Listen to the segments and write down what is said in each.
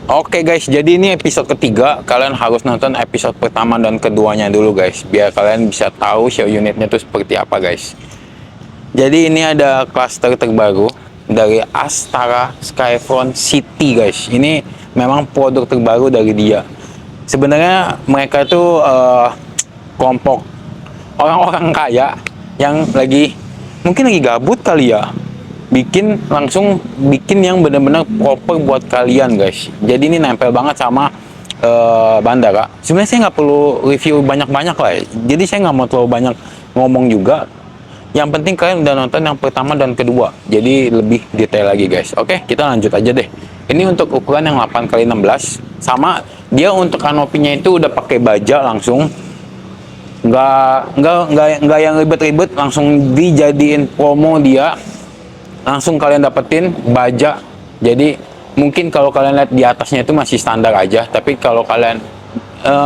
Oke guys, jadi ini episode ketiga. Kalian harus nonton episode pertama dan keduanya dulu guys, biar kalian bisa tahu show unitnya tuh seperti apa guys. Jadi ini ada klaster terbaru dari Astara Skyfront City guys. Ini memang produk terbaru dari dia. Sebenarnya mereka tuh kelompok orang-orang kaya yang mungkin lagi gabut kali ya, bikin yang benar-benar proper buat kalian guys. Jadi ini nempel banget sama bandara. Sebenarnya saya nggak perlu review banyak-banyak lah, jadi saya nggak mau terlalu banyak ngomong juga. Yang penting kalian udah nonton yang pertama dan kedua, jadi lebih detail lagi guys. Oke, kita lanjut aja deh. Ini untuk ukuran yang 8x16, sama dia untuk kanopinya itu udah pakai baja langsung, nggak yang ribet-ribet, langsung dijadiin promo dia, langsung kalian dapetin baja. Jadi mungkin kalau kalian lihat di atasnya itu masih standar aja, tapi kalau kalian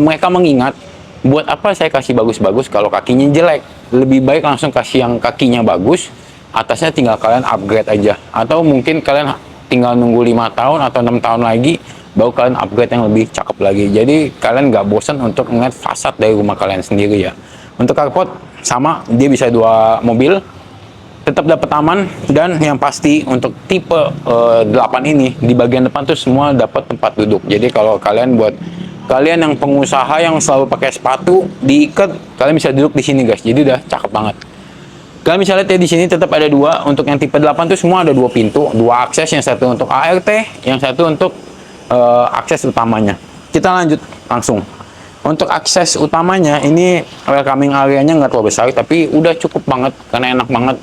mereka mengingat, buat apa saya kasih bagus-bagus kalau kakinya jelek, lebih baik langsung kasih yang kakinya bagus, atasnya tinggal kalian upgrade aja. Atau mungkin kalian tinggal nunggu 5 tahun atau 6 tahun lagi baru kalian upgrade yang lebih cakep lagi. Jadi kalian nggak bosan untuk ngeliat fasad dari rumah kalian sendiri ya. Untuk carport sama, dia bisa 2 mobil, tetap dapat aman. Dan yang pasti untuk tipe 8 ini, di bagian depan tuh semua dapat tempat duduk. Jadi kalau kalian yang pengusaha yang selalu pakai sepatu diikat, kalian bisa duduk di sini guys. Jadi udah cakep banget. Kalian bisa lihat ya, di sini tetap ada 2. Untuk yang tipe 8 tuh semua ada 2 pintu, 2 akses, yang satu untuk ART, yang satu untuk akses utamanya. Kita lanjut langsung. Untuk akses utamanya ini, welcoming area-nya nggak terlalu besar, tapi udah cukup banget karena enak banget.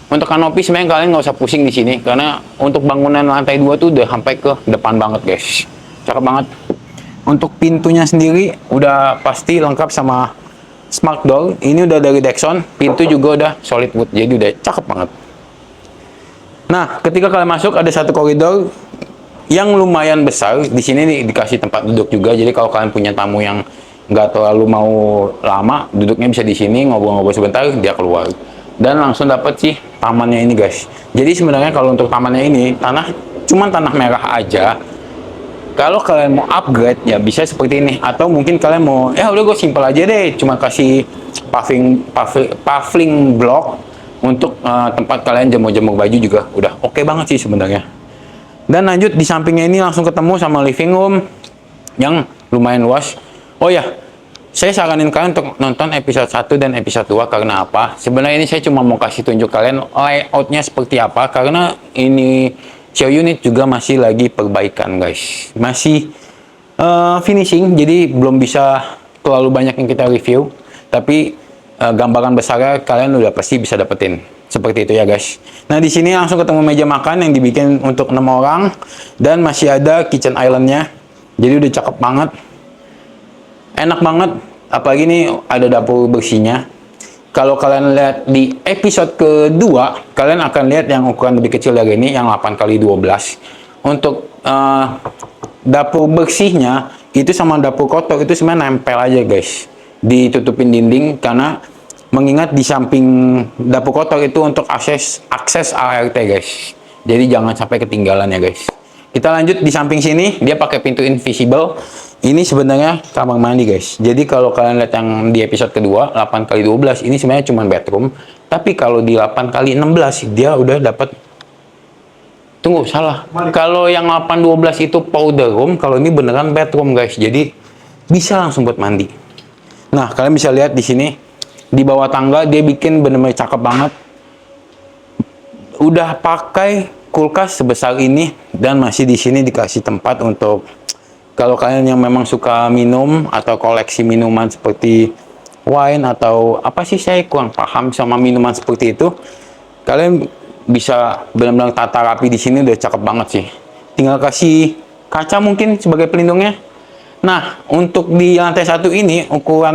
Untuk kanopi sebenarnya kalian nggak usah pusing di sini, karena untuk bangunan lantai 2 tuh udah sampai ke depan banget guys. Cakep banget. Untuk pintunya sendiri udah pasti lengkap sama smart door. Ini udah dari Dexon, pintu juga udah solid wood, jadi udah cakep banget. Nah, ketika kalian masuk ada satu koridor yang lumayan besar. Di sini dikasih tempat duduk juga, jadi kalau kalian punya tamu yang nggak terlalu mau lama duduknya, bisa di sini ngobrol-ngobrol sebentar, dia keluar dan langsung dapat sih tamannya ini guys. Jadi sebenarnya kalau untuk tamannya ini cuman tanah merah aja. Kalau kalian mau upgrade ya bisa seperti ini, atau mungkin kalian mau udah gue simple aja deh, cuma kasih paving block untuk tempat kalian jemur-jemur baju juga udah oke banget sih sebenarnya. Dan lanjut, di sampingnya ini langsung ketemu sama living room yang lumayan luas. Oh ya, saya saranin kalian untuk nonton episode 1 dan episode 2. Karena apa? Sebenarnya ini saya cuma mau kasih tunjuk kalian layoutnya seperti apa, karena ini show unit juga masih lagi perbaikan guys. Masih finishing, jadi belum bisa terlalu banyak yang kita review. Tapi gambaran besarnya kalian udah pasti bisa dapetin. Seperti itu ya guys. Nah, di sini langsung ketemu meja makan yang dibikin untuk 6 orang dan masih ada kitchen island-nya. Jadi udah cakep banget. Enak banget. Apalagi ini ada dapur bersihnya. Kalau kalian lihat di episode kedua, kalian akan lihat yang ukuran lebih kecil dari ini, yang 8x12. Untuk dapur bersihnya itu sama dapur kotor itu sebenarnya nempel aja guys. Ditutupin dinding, karena mengingat di samping dapur kotor itu untuk akses ART guys. Jadi jangan sampai ketinggalan ya guys. Kita lanjut, di samping sini dia pakai pintu invisible. Ini sebenarnya kamar mandi guys. Jadi kalau kalian lihat yang di episode kedua 8x12 ini sebenarnya cuma bedroom, tapi kalau di 8x16 dia udah dapat, tunggu salah. Kalau yang 8x12 itu powder room, kalau ini beneran bedroom guys. Jadi bisa langsung buat mandi. Nah, kalian bisa lihat di sini di bawah tangga dia bikin bener-bener cakep banget. Udah pakai kulkas sebesar ini, dan masih di sini dikasih tempat untuk kalau kalian yang memang suka minum atau koleksi minuman seperti wine atau apa sih, saya kurang paham sama minuman seperti itu. Kalian bisa benar-benar tata rapi di sini, udah cakep banget sih. Tinggal kasih kaca mungkin sebagai pelindungnya. Nah, untuk di lantai 1 ini ukuran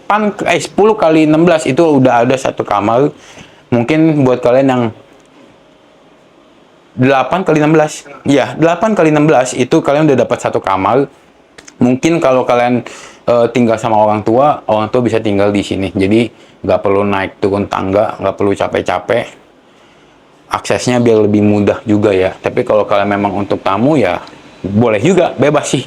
10x16 itu udah ada satu kamar. Mungkin buat kalian yang 8x16, ya 8x16 itu kalian udah dapat satu kamar. Mungkin kalau kalian tinggal sama orang tua bisa tinggal di sini. Jadi nggak perlu naik turun tangga, nggak perlu capek-capek. Aksesnya biar lebih mudah juga ya. Tapi kalau kalian memang untuk tamu ya boleh juga, bebas sih.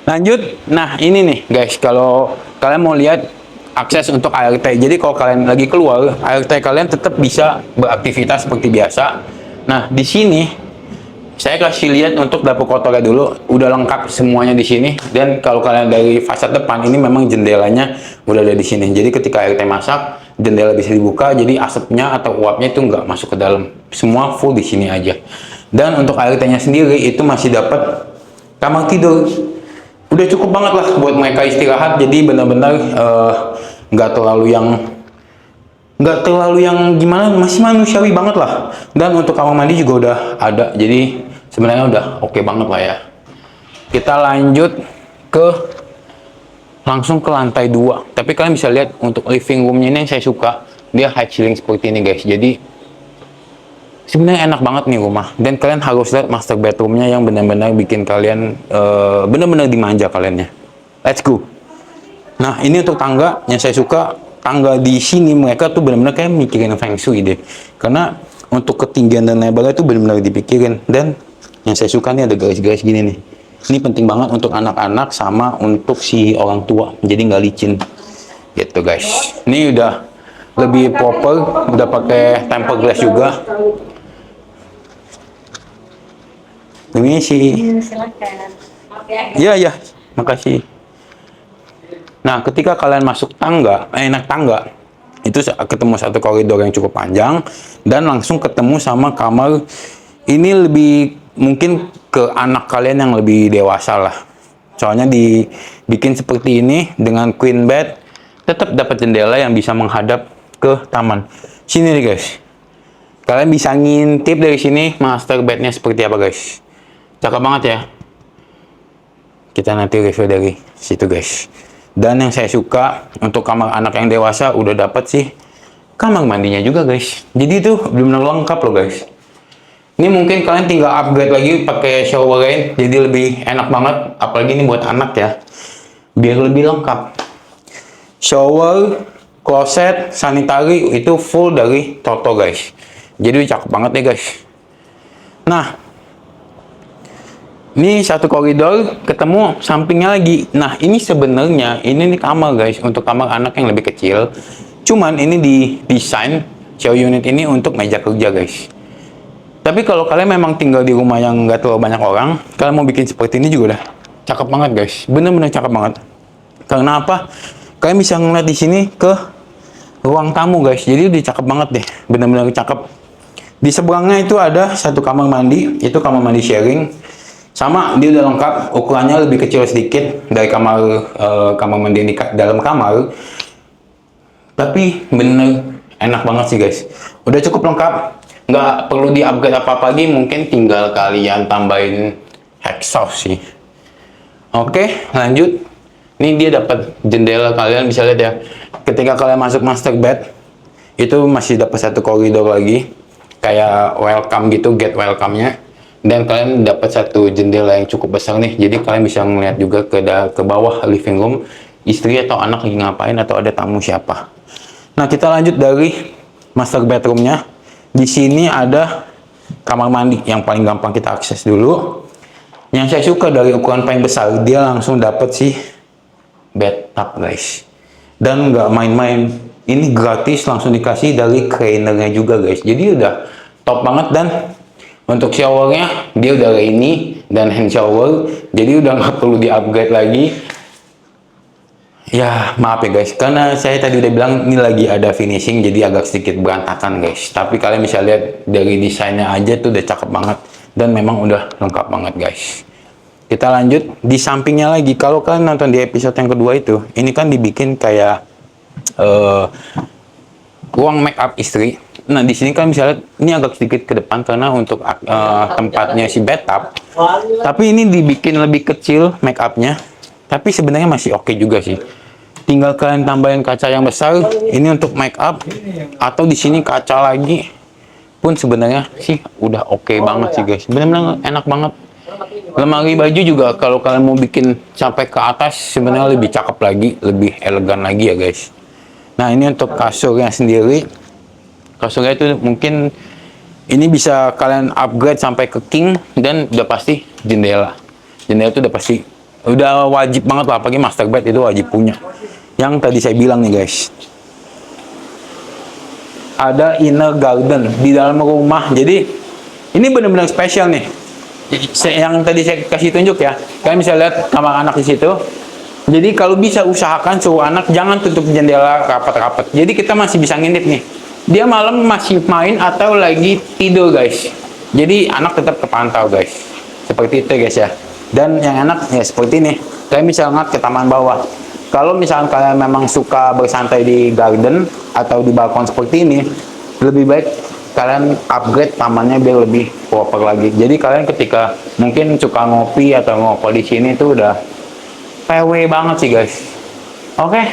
Lanjut, nah ini nih guys, kalau kalian mau lihat akses untuk ART, jadi kalau kalian lagi keluar, ART kalian tetap bisa beraktivitas seperti biasa. Nah di sini saya kasih lihat untuk dapur kotornya dulu, udah lengkap semuanya di sini. Dan kalau kalian dari fasad depan ini memang jendelanya udah ada di sini. Jadi ketika ART masak, jendela bisa dibuka, jadi asapnya atau uapnya itu nggak masuk ke dalam. Semua full di sini aja. Dan untuk ART-nya sendiri itu masih dapat kamar tidur. Udah cukup banget lah buat mereka istirahat. Jadi benar-benar nggak terlalu yang gimana, masih manusiawi banget lah. Dan untuk kamar mandi juga udah ada, jadi sebenarnya udah oke banget lah ya. Kita lanjut ke langsung ke lantai 2. Tapi kalian bisa lihat untuk living roomnya ini yang saya suka, dia high ceiling seperti ini guys. Jadi sebenarnya enak banget nih rumah. Dan kalian harus lihat master bedroomnya yang benar-benar bikin kalian benar-benar dimanja kaliannya. Let's go. Nah ini untuk tangga yang saya suka, tangga di sini mereka tuh benar-benar kayak mikirin feng shui deh. Karena untuk ketinggian dan lebarnya itu benar-benar dipikirin. Dan yang saya suka nih ada garis-garis gini nih. Ini penting banget untuk anak-anak sama untuk si orang tua. Jadi nggak licin. Gitu guys. Ini udah lebih proper, udah pakai tempered glass juga. Ini sih. Silakan. Iya, makasih. Nah, ketika kalian masuk tangga, naik tangga, itu ketemu satu koridor yang cukup panjang dan langsung ketemu sama kamar. Ini lebih mungkin ke anak kalian yang lebih dewasa lah. Soalnya dibikin seperti ini dengan queen bed, tetap dapat jendela yang bisa menghadap ke taman. Sini nih guys. Kalian bisa ngintip dari sini master bednya seperti apa guys. Cakep banget ya. Kita nanti review dari situ guys. Dan yang saya suka untuk kamar anak yang dewasa udah dapat sih kamar mandinya juga guys. Jadi itu benar-benar lengkap loh guys. Ini mungkin kalian tinggal upgrade lagi pakai shower rain, jadi lebih enak banget. Apalagi ini buat anak ya, biar lebih lengkap. Shower, closet, sanitary itu full dari Toto guys. Jadi cakep banget nih guys. Nah, ini satu koridor ketemu sampingnya lagi. Nah, ini sebenarnya ini nih kamar guys, untuk kamar anak yang lebih kecil. Cuman ini didesain shower unit ini untuk meja kerja guys. Tapi kalau kalian memang tinggal di rumah yang nggak terlalu banyak orang, kalian mau bikin seperti ini juga udah cakep banget guys. Bener-bener cakep banget. Karena apa? Kalian bisa ngeliat di sini ke ruang tamu guys. Jadi udah cakep banget deh. Bener-bener cakep. Di seberangnya itu ada satu kamar mandi. Itu kamar mandi sharing. Sama, dia udah lengkap, ukurannya lebih kecil sedikit dari kamar mandi di dalam kamar. Tapi bener enak banget sih guys. Udah cukup lengkap, nggak perlu di-upgrade apa-apa lagi, mungkin tinggal kalian tambahin exhaust sih. Oke, lanjut. Ini dia dapat jendela, kalian bisa lihat ya. Ketika kalian masuk master bed, itu masih dapat satu koridor lagi, kayak welcome gitu, gate welcome-nya. Dan kalian dapat satu jendela yang cukup besar nih, jadi kalian bisa ngeliat juga ke bawah living room, istri atau anak lagi ngapain atau ada tamu siapa. Nah, kita lanjut dari master bedroom-nya. Di sini ada kamar mandi yang paling gampang kita akses dulu. Yang saya suka dari ukuran paling besar, dia langsung dapat sih bathtub guys. Dan nggak main-main, ini gratis langsung dikasih dari cleaner-nya juga guys. Jadi udah top banget. Dan untuk showernya dia udah rainy dan hand shower, jadi udah nggak perlu di-upgrade lagi. Ya maaf ya guys, karena saya tadi udah bilang ini lagi ada finishing, jadi agak sedikit berantakan guys. Tapi kalian bisa lihat dari desainnya aja tuh udah cakep banget dan memang udah lengkap banget guys. Kita lanjut di sampingnya lagi. Kalau kalian nonton di episode yang kedua itu, ini kan dibikin kayak ruang make up istri. Nah, di sini kan bisa lihat ini agak sedikit ke depan karena untuk tempatnya si bathtub. Tapi ini dibikin lebih kecil make upnya. Tapi sebenarnya masih oke juga sih. Tinggal kalian tambahin kaca yang besar. Ini untuk make up. Atau di sini kaca lagi. Pun sebenarnya sih udah oke banget sih guys. Benar-benar enak banget. Lemari baju juga kalau kalian mau bikin sampai ke atas sebenarnya lebih cakep lagi, lebih elegan lagi ya guys. Nah, ini untuk kasurnya sendiri. Kasurnya itu mungkin Ini bisa kalian upgrade sampai ke king, dan udah pasti jendela. Jendela itu udah pasti, udah wajib banget lah, apalagi master bed itu wajib punya. Yang tadi saya bilang nih guys, ada inner garden di dalam rumah. Jadi ini benar-benar spesial nih. Yang tadi saya kasih tunjuk ya, kalian bisa lihat kamar anak di situ. Jadi kalau bisa usahakan suruh anak jangan tutup jendela rapat-rapat. Jadi kita masih bisa ngintip nih, dia malam masih main atau lagi tidur guys. Jadi anak tetap kepantau guys, seperti itu guys ya. Dan yang enak ya seperti ini, kalian bisa ngeliat ke taman bawah. Kalau misalnya kalian memang suka bersantai di garden atau di balkon seperti ini, lebih baik kalian upgrade tamannya biar lebih proper lagi. Jadi kalian ketika mungkin suka ngopi atau ngobrol di sini tuh udah PW banget sih guys. Oke,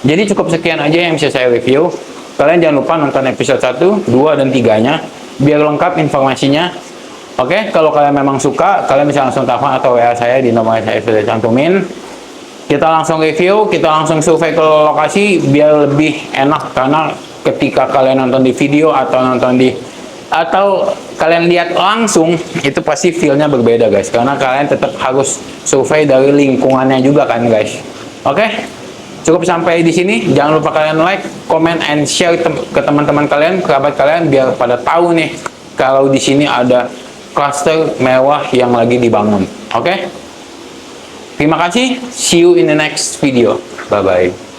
jadi cukup sekian aja yang bisa saya review. Kalian jangan lupa nonton episode 1, 2, dan 3-nya biar lengkap informasinya. Oke, kalau kalian memang suka, kalian bisa langsung telepon atau WA saya di nomor yang saya sudah cantumin. Kita langsung review, kita langsung survei ke lokasi biar lebih enak, karena ketika kalian nonton di video atau kalian lihat langsung, itu pasti feel-nya berbeda guys, karena kalian tetap harus survei dari lingkungannya juga kan guys. Oke, cukup sampai di sini. Jangan lupa kalian like, comment, and share ke teman-teman kalian, kerabat kalian, biar pada tahu nih kalau di sini ada cluster mewah yang lagi dibangun. Oke, terima kasih, see you in the next video, bye bye.